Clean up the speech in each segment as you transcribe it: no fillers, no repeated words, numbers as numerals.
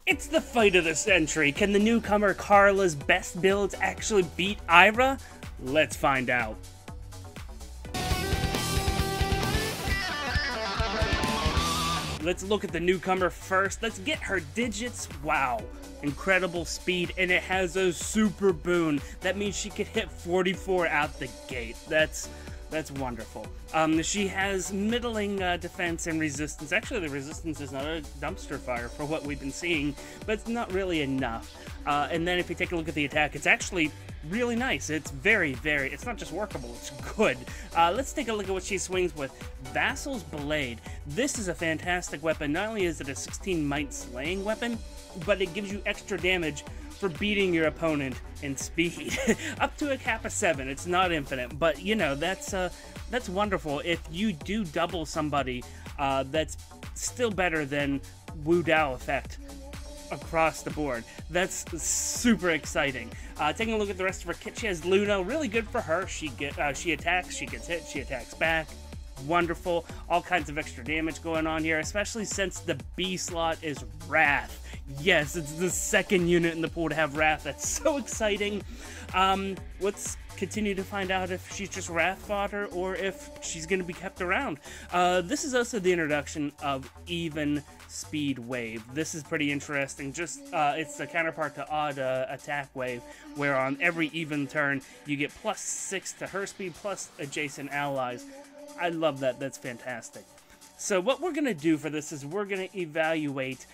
It's the fight of the century. Can the newcomer Karla's best builds actually beat Ayra? Let's find out. Let's look at the newcomer first. Let's get her digits. Wow. Incredible speed, and it has a super boon. That means she could hit 44 out the gate. That's wonderful. She has middling defense and resistance. Actually, the resistance is not a dumpster fire for what we've been seeing, but it's not really enough. And then if you take a look at the attack, it's actually really nice. It's it's not just workable, it's good. Let's take a look at what she swings with. Vassal's Blade. This is a fantastic weapon. Not only is it a 16 might slaying weapon, but it gives you extra damage for beating your opponent in speed. Up to a cap of 7. It's not infinite, but you know, that's wonderful. If you do double somebody, that's still better than Wu Dao effect across the board. That's super exciting. Taking a look at the rest of her kit, she has Luna. Really good for her. She attacks, she gets hit, she attacks back. Wonderful. All kinds of extra damage going on here, especially since the B slot is Wrath. Yes, it's the second unit in the pool to have Wrath. That's so exciting. Let's continue to find out if she's just Wrath fodder or if she's going to be kept around. This is also the introduction of Even Speed Wave. This is pretty interesting. Just it's the counterpart to Odd Attack Wave, where on every even turn you get +6 to her speed plus adjacent allies. I love that. That's fantastic. So what we're going to do for this is we're going to evaluate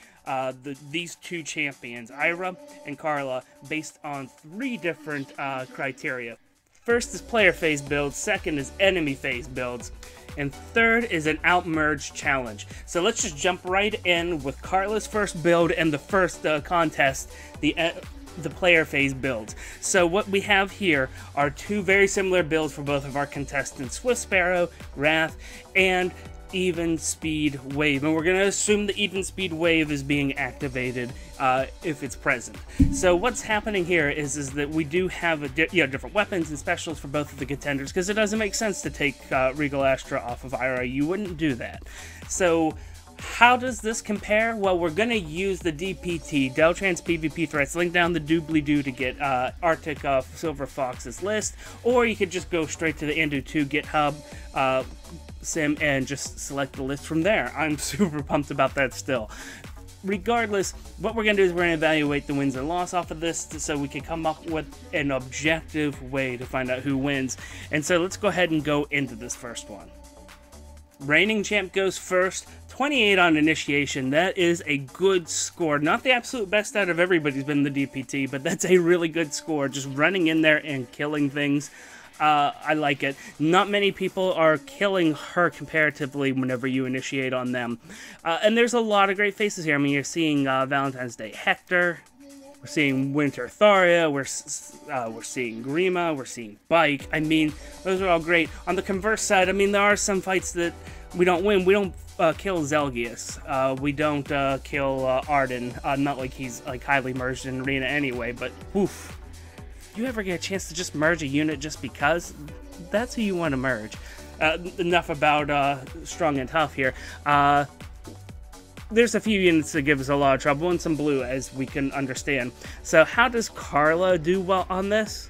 these two champions, Ayra and Karla, based on 3 different criteria. First is player phase builds, second is enemy phase builds, and third is an outmerge challenge. So let's just jump right in with Karla's first build and the first contest, the player phase builds. So what we have here are 2 very similar builds for both of our contestants, Swift Sparrow, Wrath, and Even Speed Wave, and we're going to assume the Even Speed Wave is being activated if it's present. So what's happening here is that we do have different weapons and specials for both of the contenders, because it doesn't make sense to take Regnal Astra off of Ayra. You wouldn't do that. So how does this compare? Well, we're going to use the DPT, Deltran's PvP threats. Link down the doobly-doo to get Arctic Silver Fox's list, or you could just go straight to the Andu 2 GitHub sim and just select the list from there. I'm super pumped about that still. Regardless, what we're going to do is we're going to evaluate the wins and loss off of this so we can come up with an objective way to find out who wins. And so let's go ahead and go into this first one. Reigning champ goes first, 28 on initiation. That is a good score. Not the absolute best out of everybody's been the DPT, but that's a really good score. Just running in there and killing things. I like it. Not many people are killing her comparatively whenever you initiate on them. And there's a lot of great faces here. I mean, you're seeing Valentine's Day Hector. We're seeing Winter Tharia. We're seeing Grima. We're seeing Bike. I mean, those are all great. On the converse side, I mean, there are some fights that we don't win. We don't kill Zelgius. We don't kill Arden. Not like he's like highly merged in Arena anyway, but oof. You ever get a chance to just merge a unit just because? That's who you want to merge. Enough about strong and tough here. There's a few units that give us a lot of trouble and some blue, as we can understand. So how does Karla do well on this?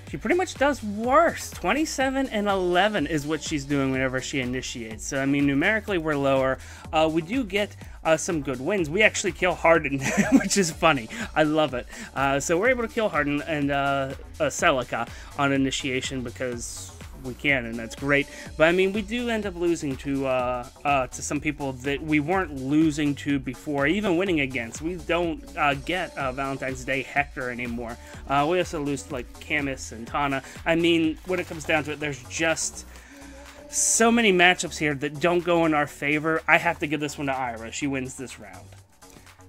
She pretty much does worse. 27 and 11 is what she's doing whenever she initiates. So, I mean, numerically we're lower. We do get some good wins. We actually kill Harden, which is funny. I love it. So we're able to kill Harden and Celica on initiation because we can, and that's great. But I mean, we do end up losing to some people that we weren't losing to before, even winning against. We don't get Valentine's Day Hector anymore. We also lose to like Camus and Tana. I mean, when it comes down to it, there's just so many matchups here that don't go in our favor. I have to give this one to Ayra. She wins this round.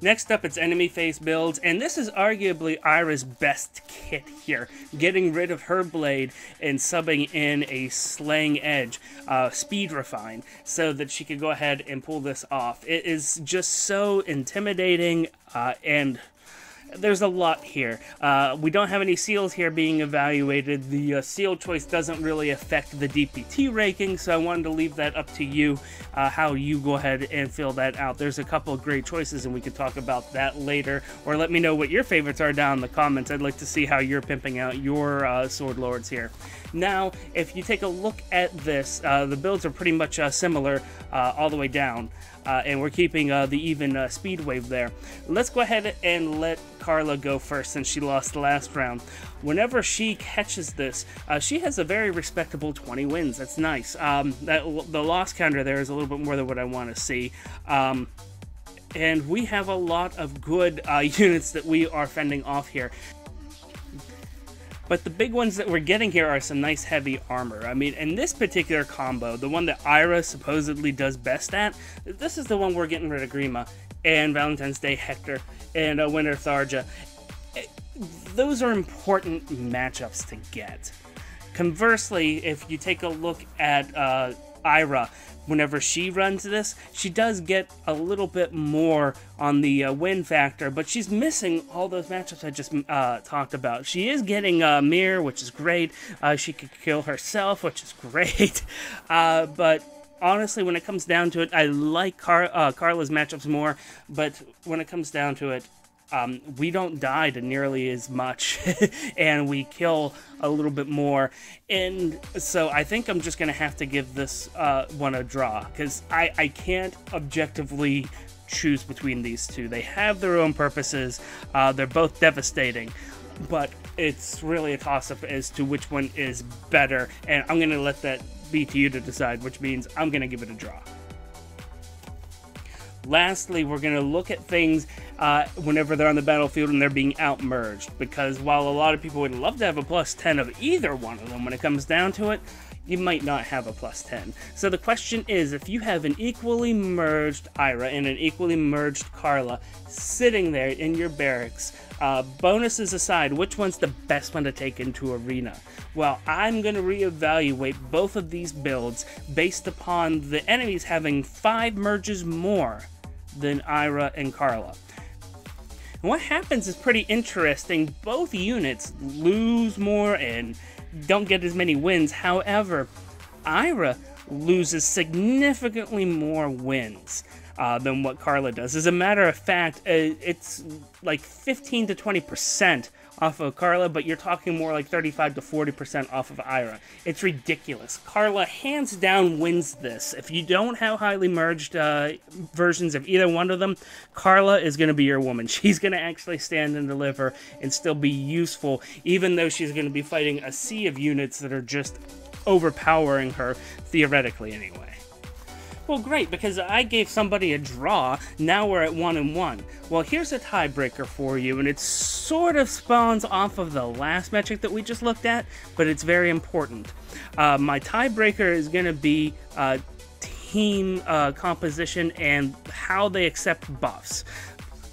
Next up, it's enemy face builds, and this is arguably Ayra's best kit here. Getting rid of her blade and subbing in a slaying edge, speed refine, so that she could go ahead and pull this off. It is just so intimidating, and there's a lot here. We don't have any seals here being evaluated. The seal choice doesn't really affect the DPT ranking, so I wanted to leave that up to you, how you go ahead and fill that out. There's a couple of great choices, and we could talk about that later, or let me know what your favorites are down in the comments. I'd like to see how you're pimping out your sword lords here. Now, if you take a look at this, the builds are pretty much similar all the way down. And we're keeping the even speed wave there. Let's go ahead and let Karla go first since she lost the last round. Whenever she catches this, she has a very respectable 20 wins. That's nice. The loss counter there is a little bit more than what I want to see. And we have a lot of good units that we are fending off here. But the big ones that we're getting here are some nice heavy armor. I mean, in this particular combo, the one that Ayra supposedly does best at, this is the one we're getting rid of Grima, and Valentine's Day Hector, and Winter Tharja. Those are important matchups to get. Conversely, if you take a look at Ayra, whenever she runs this, she does get a little bit more on the win factor, but she's missing all those matchups I just talked about. She is getting Mirror, which is great. She could kill herself, which is great. But honestly, when it comes down to it, I like Karla's matchups more, but when it comes down to it, we don't die to nearly as much, and we kill a little bit more, and so I think I'm just going to have to give this one a draw, because I can't objectively choose between these two. They have their own purposes, they're both devastating, but it's really a toss-up as to which one is better, and I'm going to let that be to you to decide, which means I'm going to give it a draw. Lastly, we're going to look at things whenever they're on the battlefield and they're being outmerged, because while a lot of people would love to have a plus 10 of either one of them, when it comes down to it, you might not have a plus 10. So the question is, if you have an equally merged Ayra and an equally merged Karla sitting there in your barracks, bonuses aside, which one's the best one to take into Arena? Well, I'm going to reevaluate both of these builds based upon the enemies having 5 merges more than Ayra and Karla. And what happens is pretty interesting. Both units lose more and don't get as many wins. However, Ayra loses significantly more wins than what Karla does. As a matter of fact, it's like 15 to 20% off of Karla, but you're talking more like 35 to 40% off of Ayra. It's ridiculous. Karla hands down wins this. If you don't have highly merged versions of either one of them, Karla is going to be your woman. She's going to actually stand and deliver and still be useful, even though she's going to be fighting a sea of units that are just overpowering her, theoretically anyway. Well, great, because I gave somebody a draw, now we're at 1-1. Well, here's a tiebreaker for you, and it sort of spawns off of the last metric that we just looked at, but it's very important. My tiebreaker is going to be team composition and how they accept buffs.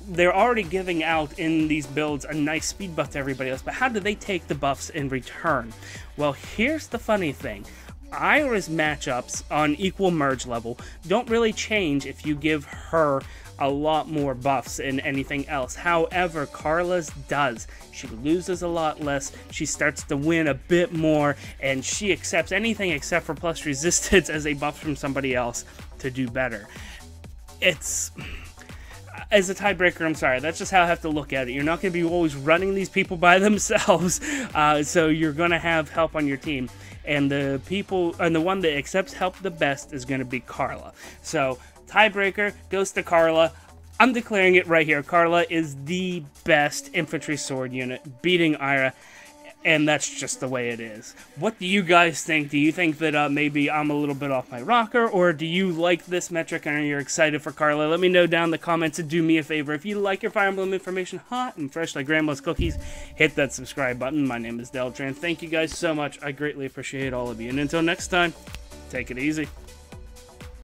They're already giving out in these builds a nice speed buff to everybody else, but how do they take the buffs in return? Well, here's the funny thing. Ayra's matchups on equal merge level don't really change if you give her a lot more buffs than anything else. However, Karla's does. She loses a lot less, she starts to win a bit more, and she accepts anything except for plus resistance as a buff from somebody else to do better. It's... As a tiebreaker, I'm sorry, that's just how I have to look at it. You're not going to be always running these people by themselves, so you're going to have help on your team. And the one that accepts help the best is going to be Karla. So, tiebreaker goes to Karla. I'm declaring it right here. Karla is the best infantry sword unit, beating Ayra. And that's just the way it is. What do you guys think? Do you think that maybe I'm a little bit off my rocker? Or do you like this metric and you're excited for Karla? Let me know down in the comments and do me a favor. If you like your Fire Emblem information hot and fresh like Grandma's cookies, hit that subscribe button. My name is Deltran. Thank you guys so much. I greatly appreciate all of you. And until next time, take it easy.